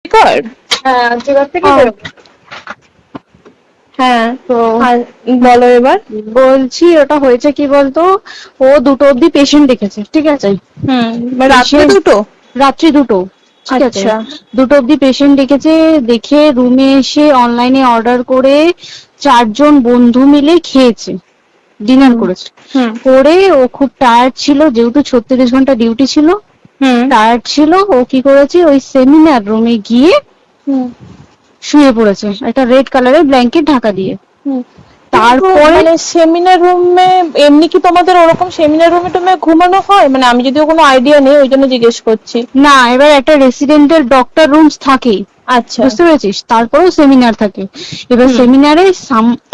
কর। হ্যাঁ, জোগাড় থেকে ও, বেরোবো। হ্যাঁ। তো আর বলো এবার। বলছি ওটা হয়েছে কি বলতো, ও 2টো অব্দি পেশেন্ট দেখেছে, ঠিক আছে। রাত্রে পেশেন্ট দুটো? রাত্রি 2টো, ঠিক আছে। আচ্ছা। 2টো অব্দি পেশেন্ট দেখেছে, দেখে রুমে এসে অনলাইনে অর্ডার করে 4জন বন্ধু মিলে খেয়েছে, ডিনার হুম করেছে। হুম করে ও খুব টায়ার্ড ছিল, যেহেতু 36 ঘন্টা ডিউটি ছিল, হুম টায়ার্ড ছিল। ও কি করেছে, ওই সেমিনার রুমে গিয়ে হুম শুয়ে পড়েছে একটা রেড কালারের ব্ল্যাঙ্কেট ঢাকা দিয়ে। হুম। কিন্তু তারপরে মানে সেমিনার রুমে এমনি কি তোমাদের ওরকম সেমিনার রুমে টুমে ঘুমানো হয়? মানে আমি যদিও কোনো আইডিয়া নেই, ওই জন্য জিজ্ঞেস করছি। না, এবার একটা রেসিডেন্টের ডক্টর রুমস থাকেই, আচ্ছা। বুঝতে পেরেছিস, তারপরেও সেমিনার থাকে। এবার হুম। সেমিনারে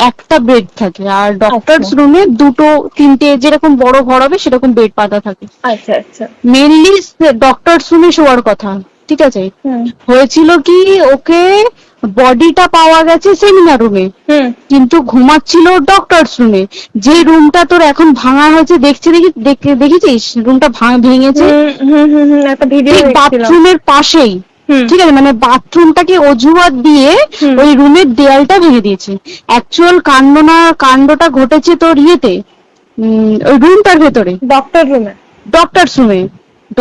একটা বেড থাকে, আর আচ্ছা ডক্টরস রুমে 2-3টে যেরকম বড় ঘর হবে সেরকম বেড পাতা থাকে। আচ্ছা আচ্ছা। মেনলি ডক্টরস রুমে শোয়ার কথা, ঠিক আছে। হুম হয়েছিল কি, ওকে বডিটা পাওয়া গেছে সেমিনার রুমে, হুম কিন্তু ঘুমাচ্ছিল ডক্টরস রুমে। যে রুমটা তোর এখন ভাঙা হয়েছে, দেখেছিস রুমটা ভেঙেছে, হুম হুম হুম হুম, একটা ভিডিও ঠিক দেখছিলাম। বাথরুমের পাশেই, হুম ঠিক আছে, মানে বাথরুমটাকে অজুহাত দিয়ে হুম ওই রুমের দেয়ালটা ভেঙে দিয়েছে। অ্যাকচুয়াল কাণ্ডটা ঘটেছে তোর ইয়েতে, ওই রুমটার ভেতরে, ডক্টর রুমে। ডক্টরস রুমে।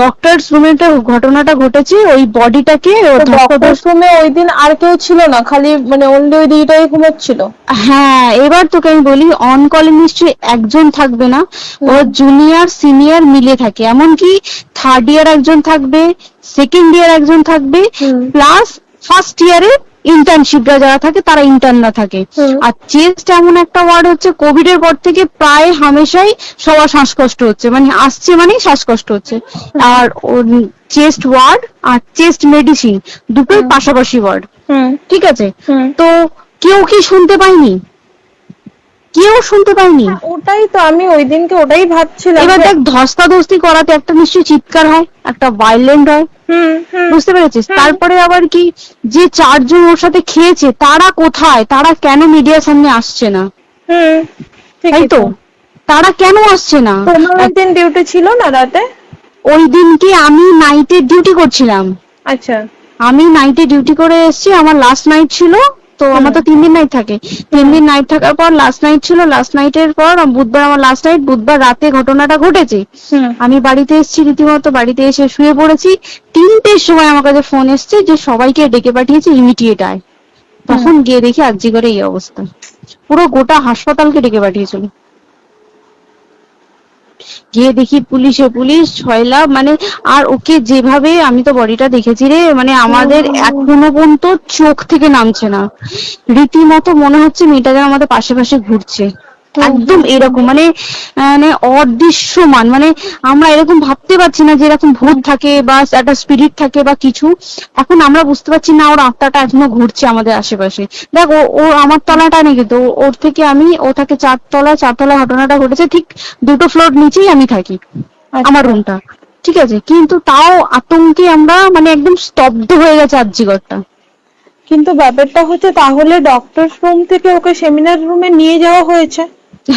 ডক্টরস রুমে ঘটনাটা ঘটেছে, ওই বডিটাকে তো ডক্টর ধস্তাধস্তি। রুমে ওই দিন আর কেউ ছিল না, খালি মানে অনলি ওই দিদিটাই ঘুমোচ্ছিল? হ্যাঁ, এবার তোকে আমি বলি, অন কলে নিশ্চয়ই একজন থাকবে না, ওর হুম জুনিয়র সিনিয়র মিলে থাকে। এমনকি থার্ড ইয়ার একজন থাকবে, সেকেন্ড ইয়ার একজন থাকবে, হুম প্লাস ফার্স্ট ইয়ারে ইন্টার্নশিপরা যারা থাকে তারা ইন্টার্নরা থাকে। হুম আর চেস্ট এমন একটা ওয়ার্ড হচ্ছে, কোভিড এর পর থেকে প্রায় হামেশাই সবার শ্বাসকষ্ট হচ্ছে, মানে আসছে মানেই শ্বাসকষ্ট হচ্ছে। হুম আর চেস্ট ওয়ার্ড আর চেস্ট মেডিসিন দুটোই হুম পাশাপাশি ওয়ার্ড, হুম ঠিক আছে। হুম। তো কেউ কি শুনতে পায়নি? কেউ শুনতে পায়নি। হ্যাঁ, ওটাই তো আমি ওই দিনকে ওটাই ভাবছিলাম এবার যে। দেখ, ধস্তাধস্তি করাতে একটা নিশ্চয়ই চিৎকার হয়, একটা ভাইলেন্ট হয়, হুম হুম বুঝতে পেরেছিস। হুম তারপরে আবার কি, যে 4জন ওর সাথে খেয়েছে তারা কোথায়, তারা কেন মিডিয়ার সামনে আসছে না? হুম। তাই ঠিকই তো, তো। তারা কেন আসছে না? তোমার ওই দিন ডিউটি ছিল না রাতে? ওই দিনকে আমি নাইটে ডিউটি করছিলাম, আচ্ছা। আমি নাইটে ডিউটি করে এসেছি, আমার লাস্ট নাইট ছিল। তো হুম আমার তো 3 দিন নাইট থাকে, তিন হুম দিন নাইট থাকার পর লাস্ট নাইট ছিল, লাস্ট নাইটের পর বুধবার আমার লাস্ট নাইট, বুধবার রাতে ঘটনাটা ঘটেছে। হুম আমি বাড়িতে এসেছি, রীতিমতো বাড়িতে এসে শুয়ে পড়েছি। 3টের সময় আমার কাছে ফোন এসছে যে সবাইকে ডেকে পাঠিয়েছে, ইমিডিয়েট আয়। হুম। তখন গিয়ে দেখি আরজি করে এই অবস্থা, পুরো গোটা হাসপাতালকে ডেকে পাঠিয়েছিল। গিয়ে দেখি পুলিশ ছয়লা, মানে, আর ওকে যেভাবে, আমি তো বডিটা দেখেছি রে, মানে আমাদের এখনো পর্যন্ত চোখ থেকে নামছে না। রীতিমতো মনে হচ্ছে মেয়েটা যেন আমাদের পাশে পাশে ঘুরছে, একদম এরকম, মানে মানে অদৃশ্যমান, মানে আমরা এরকম ভাবতে পারছি না যে এরকম ভূত থাকে বা একটা স্পিরিট থাকে বা কিছু। এখন আমরা বুঝতে পারছি না ওর আত্মাটা এখনো ঘুরছে আমাদের আশেপাশে। দেখ, ও আমার তলাটা নেই, কিন্তু ওর থেকে ও থাকে 4তলায় ঘটনাটা ঘটেছে, ঠিক 2টো ফ্লোর নিচেই আমি থাকি, আমার আচ্ছা। রুমটা, ঠিক আছে। কিন্তু তাও আতঙ্কে আমরা মানে একদম স্তব্ধ হয়ে গেছে আরজিকরটা। কিন্তু ব্যাপারটা হচ্ছে, তাহলে ডক্টর রুম থেকে ওকে সেমিনার রুমে নিয়ে যাওয়া হয়েছে?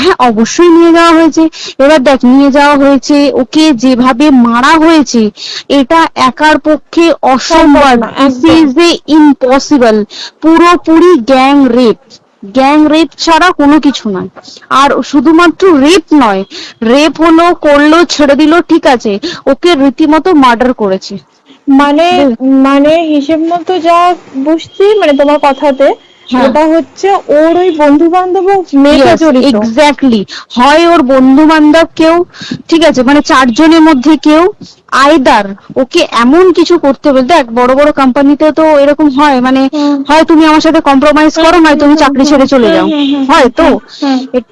হ্যাঁ, অবশ্যই নিয়ে যাওয়া হয়েছে। এবার দেখ, নিয়ে যাওয়া হয়েছে, ওকে যেভাবে মারা হয়েছে এটা একার পক্ষে সম্ভব অসম্ভব, না দিস একদম। Is a impossible. পুরোপুরি গ্যাং রেপ ছাড়া কোনো কিছু নয়। আর শুধুমাত্র রেপ নয়, রেপ হলো, করলো, ছেড়ে দিল, ঠিক আছে, ওকে রীতিমতো মার্ডার করেছে। মানে মানে হিসেব মতো যা বুঝছি, মানে তোমার কথাতে, হ্যাঁ, ওটা হচ্ছে ওর ওই বন্ধু বান্ধব মেয়েটা ইয়েস, জড়িত। এক্স্যাক্টলি। হয় ওর বন্ধু বান্ধব কেউ, ঠিক আছে, মানে 4জনের মধ্যে কেউ, আইদার ওকে এমন কিছু করতে বলতে। দেখ, বড় বড় কোম্পানিতে তো এরকম হয়, মানে হুম হয় তুমি আমার সাথে কম্প্রোমাইজ হুম করো, নয় হুম তুমি হুম চাকরি হুম ছেড়ে চলে হুম যাও, হুম হুম হয় তো। হুম হুম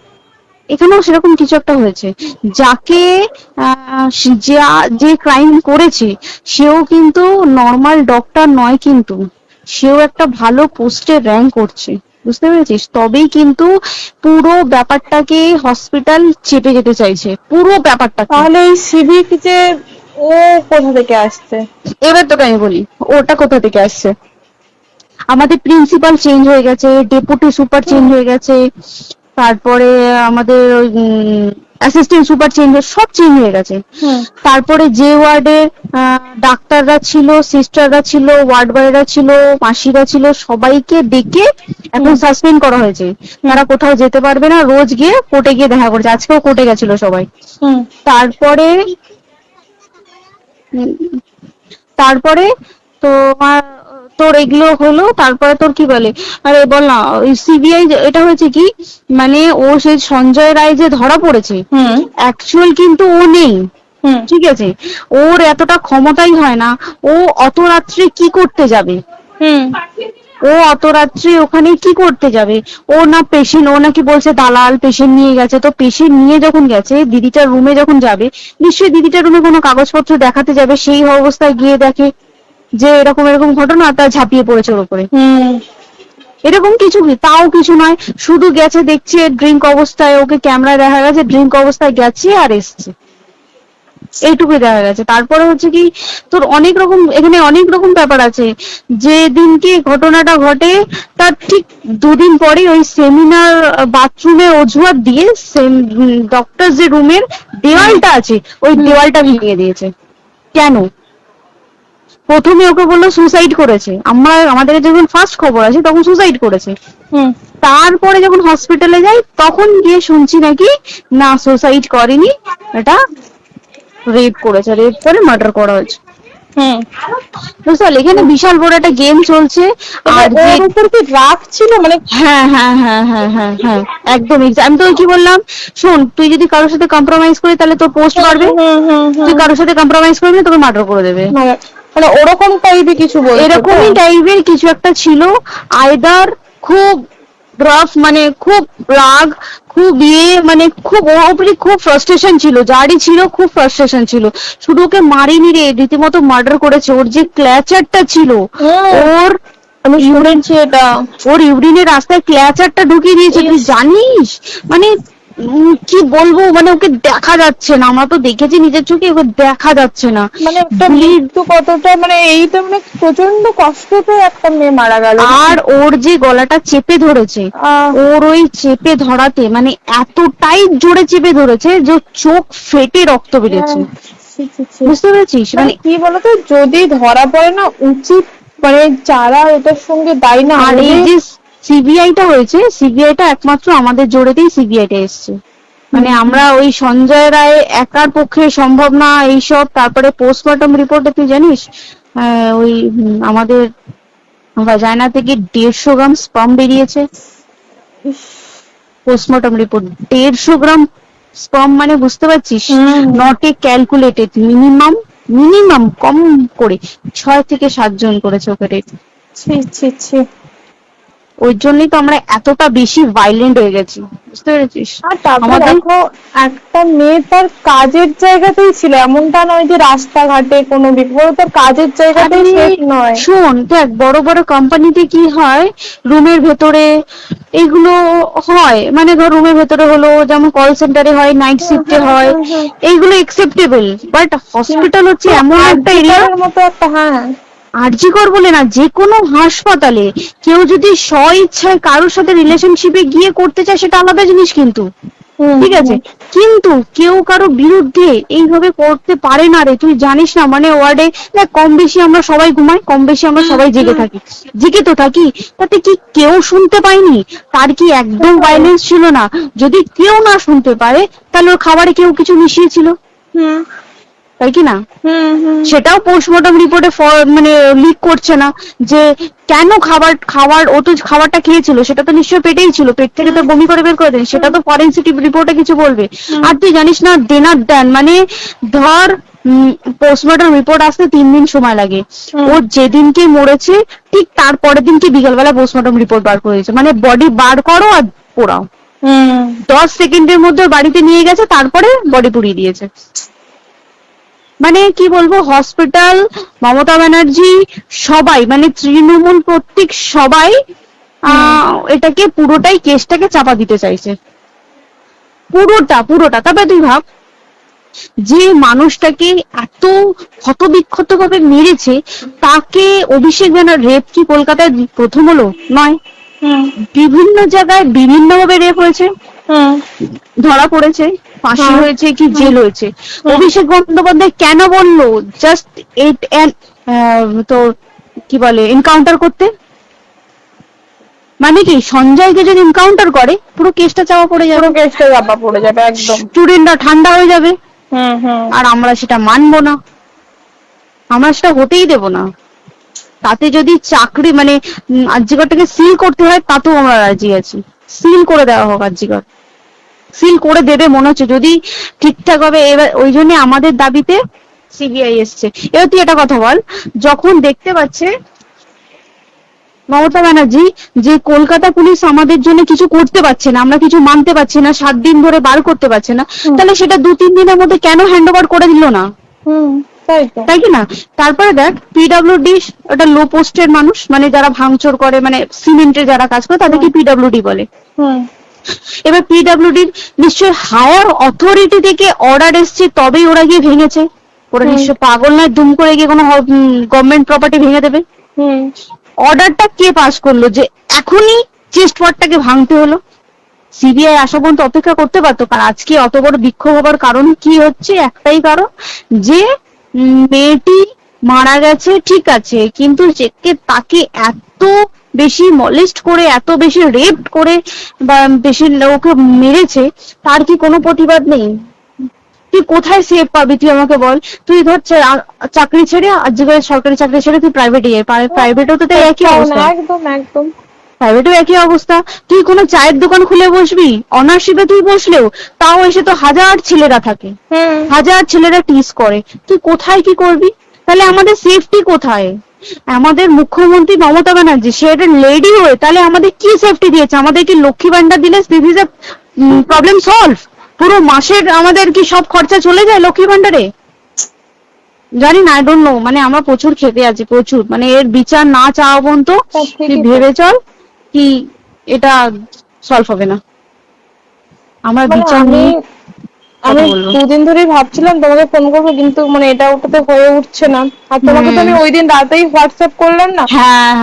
এখানেও সেরকম কিছু একটা হয়েছে। যাকে যে ক্রাইম করেছে সেও কিন্তু নর্মাল ডক্টর নয়, কিন্তু সেও একটা ভালো পোস্টে র্যাঙ্ক করছে, বুঝতে পেরেছিস। তবেই কিন্তু পুরো ব্যাপারটাকে হসপিটাল চেপে যেতে চাইছে, পুরো ব্যাপারটাকে। তাহলে এই সিভিক যে ও কোথা থেকে আসছে? এবার তোকে আমি বলি ওটা কোথা থেকে আসছে। আমাদের প্রিন্সিপাল চেঞ্জ হয়ে গেছে, ডেপুটি সুপার চেঞ্জ হুম হয়ে গেছে, তারপরে আমাদের ওই অ্যাসিস্ট্যান্ট সুপার চেঞ্জ, সব চেঞ্জ হয়ে গেছে। হুম তারপরে যে ওয়ার্ডে ডাক্তাররা ছিল, সিস্টাররা ছিল, ওয়ার্ড বয়রা ছিল, মাসিরা ছিল, সবাইকে ডেকে এখন সাসপেন্ড করা হয়েছে। তারা কোথাও যেতে পারবে না, রোজ গিয়ে কোর্টে গিয়ে দেখা করছে। আজকেও কোর্টে গেছিল সবাই। হুম তারপরে উম, তারপরে তো তোর এগুলো হলো, তারপরে তোর কি বলে, আরে বল না, ওই সিবিআই এটা হয়েছে কি, মানে ও সেই সঞ্জয় রায় যে ধরা পড়েছে, হুম অ্যাকচুয়াল কিন্তু ও নেই, হুম ঠিক আছে, ওর এতটা ক্ষমতাই হয় না। ও অত রাত্রে কি করতে যাবে, হুম ও অত রাত্রে ওখানে কি করতে যাবে? ও না পেশেন্ট, ও নাকি বলছে দালাল পেশেন্ট নিয়ে গেছে। তো পেশেন্ট নিয়ে যখন গেছে, দিদিটার রুমে যখন যাবে, নিশ্চয়ই দিদিটার রুমে কোনো কাগজপত্র দেখাতে যাবে, সেই অবস্থায় গিয়ে দেখে যে এরকম এরকম ঘটনা, তার ঝাঁপিয়ে পড়েছে ওর উপরে। হুম এরকম কিছু তাও কিছু নয়, শুধু গেছে দেখছে ড্রিঙ্ক অবস্থায়, ওকে ক্যামেরায় দেখা গেছে ড্রিঙ্ক অবস্থায় গেছে আর এসছে, এইটুকুই দেখা গেছে। তারপরে হচ্ছে কি, তোর অনেক রকম, এখানে অনেক রকম ব্যাপার আছে। যে দিনকে ঘটনাটা ঘটে তার ঠিক দুদিন পরে ওই সেমিনার বাথরুমে অজুহাত দিয়ে ডক্টর যে রুমের দেওয়ালটা আছে, ওই দেওয়ালটা ভেঙে দিয়েছে। কেন? প্রথমে ওকে বললো সুসাইড করেছে, আমাদের যখন ফার্স্ট খবর আছে তখন সুসাইড করেছে। হুম তারপরে যখন হসপিটালে যাই তখন গিয়ে শুনছি নাকি না, সুসাইড করেনি, এটা রেপ করেছে, রেপ করে মার্ডার করা হয়েছে। হুম বুঝতে পারলি, এখানে বিশাল বড় একটা গেম চলছে। আর যে ওর উপর কি রাগ ছিল মানে? হ্যাঁ হ্যাঁ হ্যাঁ হ্যাঁ হ্যাঁ হ্যাঁ একদম। আমি তো কি বললাম, শোন, তুই যদি কারোর সাথে কম্প্রোমাইজ করিস তাহলে তোর পোস্ট বাড়বে, তুই কারোর সাথে কম্প্রোমাইজ করবি না তোকে মার্ডার করে দেবে। মানে ওরকম টাইপের কিছু বলছো? এরকমই টাইপের কিছু একটা ছিল। আইদার খুব রাফ, মানে খুব রাগ, খুব মানে খুব ওর উপরে খুব ফ্রাস্ট্রেশন ছিল, যারই ছিল খুব ফ্রাস্ট্রেশন ছিল। শুধু ওকে মারিনি রে, রীতিমতো মার্ডার করেছে। ওর যে ক্ল্যাচারটা ছিল, ওর আমি শুনেছি এটা। ওর ইউরিনের রাস্তায় ক্ল্যাচারটা ঢুকিয়ে দিয়েছে, তুই জানিস? মানে কি বলবো, মানে ওকে দেখা যাচ্ছে না, আমরা তো দেখেছি নিজের চোখে, ওকে দেখা যাচ্ছে না। মানে একটা মৃত্যু কতটা, মানে এইটা মানে প্রচন্ড কষ্টতে একটা মেয়ে মারা গেল। আর ওর যে গলাটা চেপে ধরেছে, ওর ওই চেপে ধরাতে মানে এতটাই জোরে চেপে ধরেছে যে চোখ ফেটে রক্ত বেরিয়েছে। বুঝতে পেরেছিস? মানে কি বলতো, যদি ধরা পড়ে না, উচিত মানে যারা এটার সঙ্গে দায়ী না। আর এই যে সিবিআইটা হয়েছে, সিবিআইটা একমাত্র আমাদের জোরেতেই সিবিআইটা এসছে। মানে আমরা ওই সঞ্জয় রায় একার পক্ষে সম্ভব না এইসব। তারপরে পোস্টমর্টম রিপোর্টে তুই জানিস ওই আমাদের ভাজাইনা থেকে 150 গ্রাম স্পার্ম বেরিয়েছে। পোস্টমর্টম রিপোর্ট 150 গ্রাম স্পার্ম, মানে বুঝতে পারছিস? নট এ ক্যালকুলেটেড, মিনিমাম কম করে 6 থেকে 7 জন করেছে ওকে রেপ। ছি ছি ছি। ওই জন্যই তো আমরা এতটা বেশি ভাইলেন্ট হয়ে গেছি, বুঝতে পেরেছিস? আর তারপর দেখো, একটা মেয়ে তার কাজের জায়গাতেই ছিল, এমনটা নয় যে রাস্তাঘাটে কোনো বিপদ, তার কাজের জায়গাতেই সেফ নয়। শোন, দেখ বড় বড় কোম্পানিতে কি হয়, রুমের ভেতরে এগুলো হয়, মানে ধর রুমের ভেতরে হলো, যেমন কল সেন্টারে হয়, নাইট শিফটে হয়, এইগুলো একসেপ্টেবল। বাট হসপিটাল হচ্ছে এমন একটা এরিয়ার মতো একটা, হ্যাঁ আরজিকর বলে না, যে কোনো হাসপাতালে কেউ যদি স্ব ইচ্ছায় কারোর সাথে রিলেশনশিপে গিয়ে করতে চায় সেটা আলাদা জিনিস, কিন্তু ঠিক আছে, কিন্তু কেউ কারো বিরুদ্ধে এইভাবে করতে পারে না রে। তুই জানিস না, মানে ওয়ার্ডে দেখ, কম বেশি আমরা সবাই ঘুমাই, কম বেশি আমরা সবাই জেগে তো থাকি, তাতে কি কেউ শুনতে পায়নি? তার কি একদম ভাইলেন্স ছিল না? যদি কেউ না শুনতে পারে তাহলে ওর খাবারে কেউ কিছু মিশিয়েছিল, তাই কি না? সেটাও পোস্টমর্টম রিপোর্টে মানে লিক করছে না যে কেন খাবার ও তো খাবারটা খেয়েছিল, সেটা তো নিশ্চয়ই পেটেই ছিল, পেট থেকে তো বমি করে বের করে দেন, সেটা তো ফরেনসিক রিপোর্টে কিছু বলবে। আর তুই জানিস না, দেন মানে ধর পোস্টমর্টম রিপোর্ট আসতে 3 দিন সময় লাগে। ও যেদিনকে মরেছে ঠিক তার পরের দিনকে বিকালবেলা পোস্টমর্টম রিপোর্ট বার করে দিয়েছে, মানে বডি বার করো আর পোড়াও। 10 সেকেন্ডের মধ্যে বাড়িতে নিয়ে গেছে, তারপরে বডি পুড়িয়ে দিয়েছে। মানে কি বলবো, হসপিটাল, মমতা ব্যানার্জি, সবাই, মানে তৃণমূল প্রত্যেক সবাই এটাকে পুরোটাই, কেসটাকে চাপা দিতে চাইছে, পুরোটা। তারপরে তুই ভাব, যে মানুষটাকে এত ক্ষতবিক্ষত ভাবে মেরেছে, তাকে অভিষেক ব্যানার রেপ কি কলকাতায় প্রথম হলো? নয়। হুম বিভিন্ন জায়গায় বিভিন্ন ভাবে রেপ হয়েছে, হুম ধরা পড়েছে, ফাঁসি হ্যাঁ। হয়েছে কি জেল হয়েছে। হুম। অভিষেক বন্দ্যোপাধ্যায় কেন বললো জাস্ট এইট তো কি বলে এনকাউন্টার করতে? মানে কি সঞ্জয়কে যদি এনকাউন্টার করে পুরো কেসটা চাপা পড়ে যাবে, পুরো কেসটা চাপা পড়ে যাবে একদম। স্টুডেন্টরা ঠান্ডা হয়ে যাবে, হুম। আর আমরা সেটা মানবো না, আমরা সেটা হতেই দেব না। তাতে যদি চাকরি মানে আরজিকরটাকে সিল করতে হয় তাতেও আমরা রাজি আছি, সিল করে দেওয়া হোক আরজিকর, সিল করে দেবে মনে হচ্ছে যদি ঠিকঠাক ভাবে। এবার ওই জন্য আমাদের দাবিতে সিবিআই এসছে। এবার তুই একটা কথা বল, যখন দেখতে পাচ্ছে মমতা ব্যানার্জি যে কলকাতা পুলিশ আমাদের জন্য কিছু করতে পারছে না, আমরা কিছু মানতে পারছি না, 7 দিন ধরে বার করতে পারছে না, তাহলে সেটা 2-3 দিনের মধ্যে কেন হ্যান্ড ওভার করে দিল না? তাই তো। তাই কি না? তারপরে দেখ পিডব্লিউডি ওটা লো পোস্টের মানুষ, মানে যারা ভাঙচুর করে, মানে সিমেন্টের যারা কাজ করে তাদেরকে পিডব্লিউডি বলে। এবার পিডব্লিউডি নিশ্চয়ই হায়ার অথরিটি থেকে অর্ডার এসছে তবেই ওরা গিয়ে ভেঙেছে। ওরা নিশ্চয় পাগল নয় দুম করে গিয়ে কোনো গভর্নমেন্ট প্রপার্টি ভেঙে দেবে। অর্ডারটা কে পাস করলো যে এখনই চেস্ট ওয়ার্ডটাকে ভাঙতে হলো? সিবিআই আসা পর্যন্ত অপেক্ষা করতে পারতো। কারণ আজকে অত বড় বিক্ষোভ হবার কারণ কি হচ্ছে? একটাই কারণ, যে মেয়েটি মারা গেছে ঠিক আছে, কিন্তু তাকে এত বেশি মলেস্ট করে, এত বেশি রেপ করে বা বেশি ওকে মেরেছে, তার কি কোনো প্রতিবাদ নেই? তুই কোথায় সেফ পাবি তুই আমাকে বল? তুই ধর চাকরি ছেড়ে, আজকে সরকারি চাকরি ছেড়ে তুই প্রাইভেটে যাই, প্রাইভেটেও তো তাই একই অবস্থা। একদম প্রাইভেটেও একই অবস্থা। তুই কোনো চায়ের দোকান খুলে বসবি, অনার্সশিপে তুই বসলেও তাও এসে তো হাজার ছেলেরা থাকে, হাজার ছেলেরা টিস করে, তুই কোথায় কি করবি? তাহলে আমাদের সেফটি কোথায়? আমাদের মুখ্যমন্ত্রী মমতা ব্যানার্জি সে একটা লেডি হয়ে তাহলে আমাদের কি সেফটি দিয়েছে? আমাদের কি লক্ষ্মী ভান্ডার দিলে this is a problem solve? পুরো মাসের আমাদের কি সব খরচা চলে যায় লক্ষ্মী ভান্ডারে? জানি না, আই ডোন্ট নো। মানে আমরা প্রচুর খেপে আছি, প্রচুর। মানে এর বিচার না চাওয়া পর্যন্ত তুই ভেবে চল কি এটা সলভ হবে না। আমার বিচার নিয়ে আমি 2 দিন ধরেই ভাবছিলাম তোমাকে ফোন করবো, কিন্তু মানে এটা ওটাতে হয়ে উঠছে না। আর তোমাকে তো আমি ওই দিন রাতেই হোয়াটসঅ্যাপ করলাম না,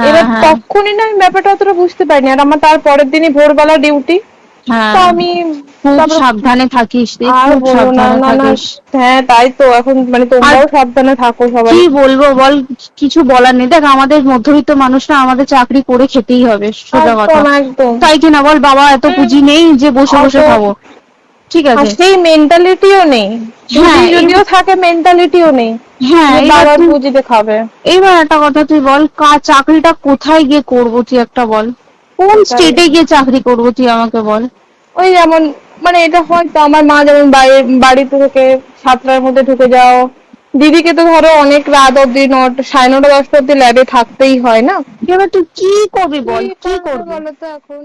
এবার তখনই না আমি ব্যাপারটা অতটা বুঝতে পারিনি। আর আমার তার পরের দিনই ভোরবেলা ডিউটি, তো আমি খুব সাবধানে থাকিস, আর বলো না। হ্যাঁ তাই তো, এখন মানে তোমরাও সাবধানে থাকো সবাই। কি বলবো বল, কিছু বলার নেই। দেখ আমাদের মধ্যবিত্ত মানুষরা আমাদের চাকরি করে খেতেই হবে, সোজা কথা। তাই কিনা বল? বাবা এত পুঁজি নেই যে বসে বসে খাবো, ঠিক আছে? সেই মেন্টালিটিও নেই, যদিও থাকে মেন্টালিটিও নেই। হ্যাঁ বাবার পুঁজিতে খাবে। এইবার একটা কথা তুই বল, চাকরিটা কোথায় গিয়ে করবো তুই একটা বল? কোন স্টেটে গিয়ে চাকরি করবো তুই আমাকে বল? ওই যেমন মানে এটা হয়তো আমার মা যেমন বাড়ি থেকে 7টার মধ্যে ঢুকে যাও, দিদিকে তো ধরো অনেক রাত অব্দি 9:30 10টা অব্দি ল্যাবে থাকতেই হয় না। এবার তুই কি করবি বল, কি করবি বলতো এখন?